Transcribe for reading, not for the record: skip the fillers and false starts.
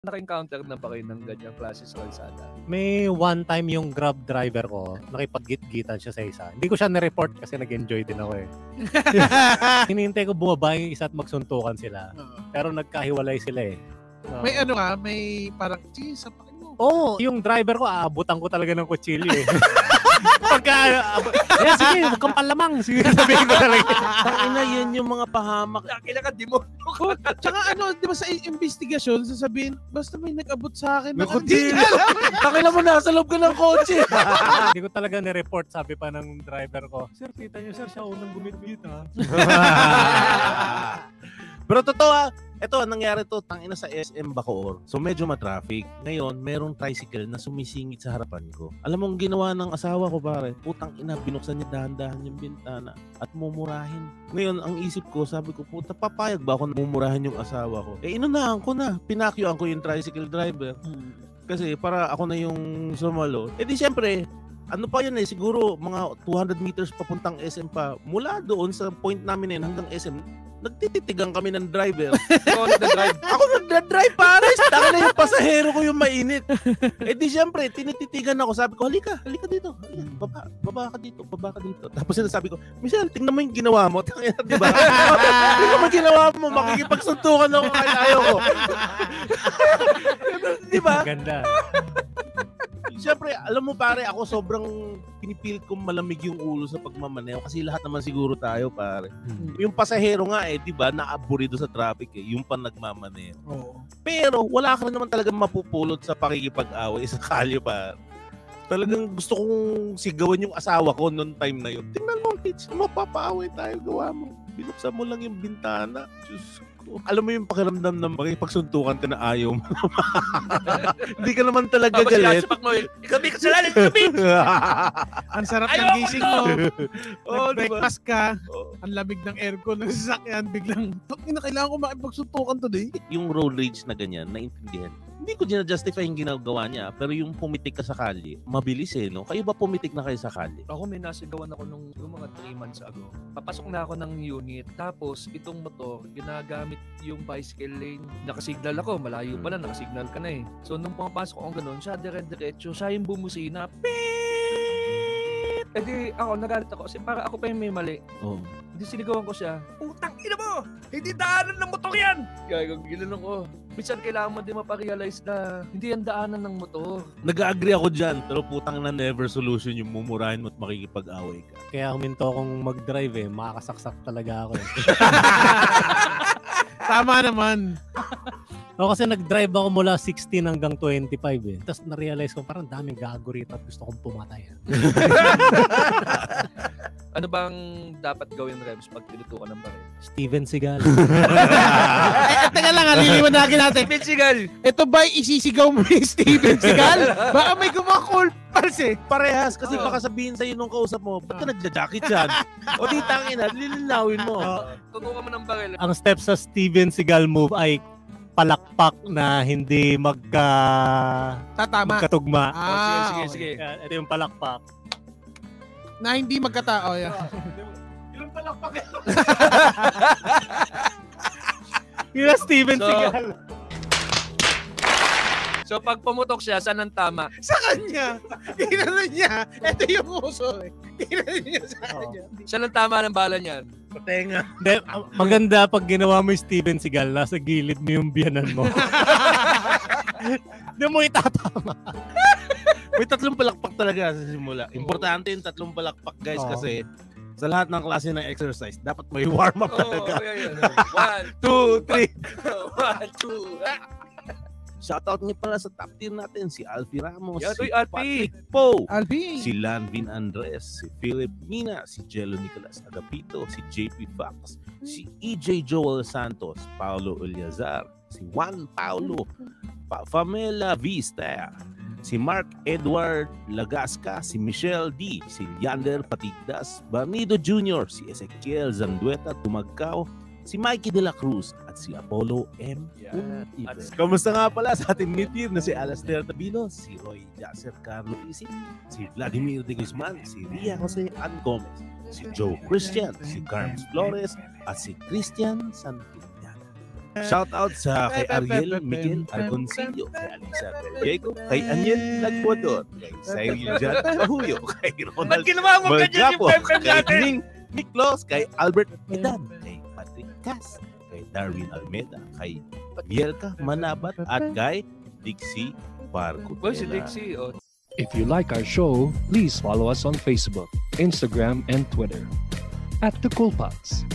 naka-encounter na ba kayo ng ganyang klase sa kalsada? May one time yung Grab driver ko, nakipag-git-gitan siya sa isa. Hindi ko siya na-report kasi nag-enjoy din ako eh. Hinihintay ko bumaba yung isa at magsuntukan sila. Pero nagkahiwalay sila eh. May may parang, sapakin mo. Oo, yung driver ko, aabutan ko talaga ng kutsilyo eh. Pagka, sige, huwag kang palamang. Sige, sabihin ko talaga. Tangina, yan yung mga pahamak. Kailangan di mo. Tsaka di ba sa investigasyon, sasabihin, basta may nag-abot sa akin. Tangina mo, nasa loob ka ng kotse. Hindi ko talaga ni-report, sabi pa ng driver ko. Sir, kita niyo sir, siya unang gumit-git ha. Pero totoo ito, nangyari to, tangina sa SM Bacoor. So medyo matraffic. Ngayon, merong tricycle na sumisingit sa harapan ko. Alam mo ang ginawa ng asawa ko, pare? Putang ina, binuksan niya dahan-dahan yung bintana at mumurahin. Ngayon, ang isip ko, sabi ko, puta, papayag ba ako na mumurahin yung asawa ko? Inunahan ko na. Pinakyuan ko yung tricycle driver. Kasi para ako na yung sumalo. Di syempre, ano pa yun siguro mga 200 meters papuntang SM pa. Mula doon sa point namin na yun hanggang SM, nagtititigan kami ng driver. Ako nagdadrive. Ako nagdadrive, pares. Taka na yung pasahero ko yung mainit. Di syempre, tinititigan ako. Sabi ko, halika dito. Baba ka dito. Tapos sinasabi ko, Michelle, tingnan mo yung ginawa mo. Diba? Tingnan mo yung ginawa mo. Makikipagsuntukan ako kahit ayaw ko. Diba? Ganda. Siyempre, alam mo pare, ako sobrang pinipilit kong malamig yung ulo sa pagmamaneho kasi lahat naman siguro tayo pare. Yung pasahero nga di ba, naaburido sa traffic yung pa nagmamaneho. Pero wala ka naman talaga mapupulot sa pakikipag-away sa kalye pare. Talagang gusto kong sigawan yung asawa ko noong time na yun. Tingnan mo, bitch, mapapaaway tayo, gawa mo. Binuksan mo lang yung bintana. Diyos ko. Alam mo yung pakiramdam ng makipagsuntukan ka na ayaw mo. Hindi ka naman talaga galit. Ikaw may kasalanan, ikaw. Ang sarap ng gising mo. Nag-breakfast ka. Ang lamig ng aircon ng sasakyan. Biglang, kailangan ko makipagsuntukan today. Yung road rage na ganyan, naintindihan. Hindi ko justify yung ginagawa niya, pero yung pumitik ka sa kalye, mabilis no? Kayo ba pumitik na kayo sa kalye? Ako may nasigawan ako nung mga 3 months ago. Papasok na ako ng unit, tapos itong motor, ginagamit yung bicycle lane. Nakasignal ako, malayo pala, nakasignal ka na eh. So nung pumapasok ako ganun, siya dire-diretso, siya yung bumusina, di ako, nagalit ako kasi para ako pa yung may mali. Hindi sinigawan ko siya, putang ina mo! Hindi daanan ng motor yan! Kaya ginanong ko. Minsan kailangan mo din maparealize na hindi yan daanan ng motor. Nag-agree ako dyan, pero putang na never solution yung mumurahin mo at makikipag-away ka. Kaya huminto akong mag-drive makakasaksak talaga ako Tama naman. Kasi nag-drive ako mula 16 hanggang 25 Tapos na-realize ko parang daming gago rito at gusto kong pumatay. Ano bang dapat gawin, Rebs, pag tinutukan ng baril? Steven Seagal. Teka lang, liliwanagin natin. Steven Seagal! Ito ba isisigaw mo yung Steven Seagal? Baka may gumakul pals Parehas, kasi baka sabihin sa'yo nung kausap mo, ba't ka nagja-jacket yan? O di tangina, lilinawin mo. Tutukan mo ng baril. Ang step sa Steven Seagal move ay palakpak na hindi magkatugma. Sige. Ito yung palakpak. Na hindi magkatao. Ilang palakpak yan? Yung Steven Seagal. So pag pumutok siya, saan ang tama? Sa kanya. Ginano niya. Ito yung uso Ginano niya sa kanya. Saan ang tama ng bala niyan? Patenga. Maganda pag ginawa mo yung Steven Seagal, nasa gilid mo yung biyanan mo. Hindi mo itatama. May 3 palakpak talaga sa simula. Importante yung 3 palakpak, guys, kasi sa lahat ng klase ng exercise, dapat may warm-up talaga. 1, 2, 3. 1, 2. Shoutout niya pala sa top tier natin, si Alfie Ramos, si Patrick Poe, Alfie, si Lanvin Andres, si Philip Mina, si Jello Nicolas Agapito, si JP Fox, si EJ Joel Santos, Paulo Uliazar, si Juan Paulo, Pamela Vista, si Mark Edward Lagasca, si Michelle D, si Leander Patigdas, Barnido Jr., si Ezekiel Zandueta Tumagkaw, si Mikey De La Cruz at si Apollo M. Kamusta nga pala sa ating meet na si Alastair Tabino, si Roy Jasser Carlo Isip, si Vladimir De Guzman, si Ria Jose Ann Gomez, si Joe Christian, si Carms Flores at si Christian Santillana. Shout out sa kay Ariel Miguel Argoncillo, kay Alisa Del Diego, kay Aniel Nagwador, kay Cyril Jan Bahuyo, kay Ronald Ba't ginawa mo ganyan yung Malgapo, pem kay natin? Ning Miklos, kay Albert Edan, kay Patrick Cas, kay Darwin Almeda, kay Bielka Manabat, at kay Dixie Barcutela. Boy, si Dixie. Oh. If you like our show, please follow us on Facebook, Instagram, and Twitter @TheCoolPots.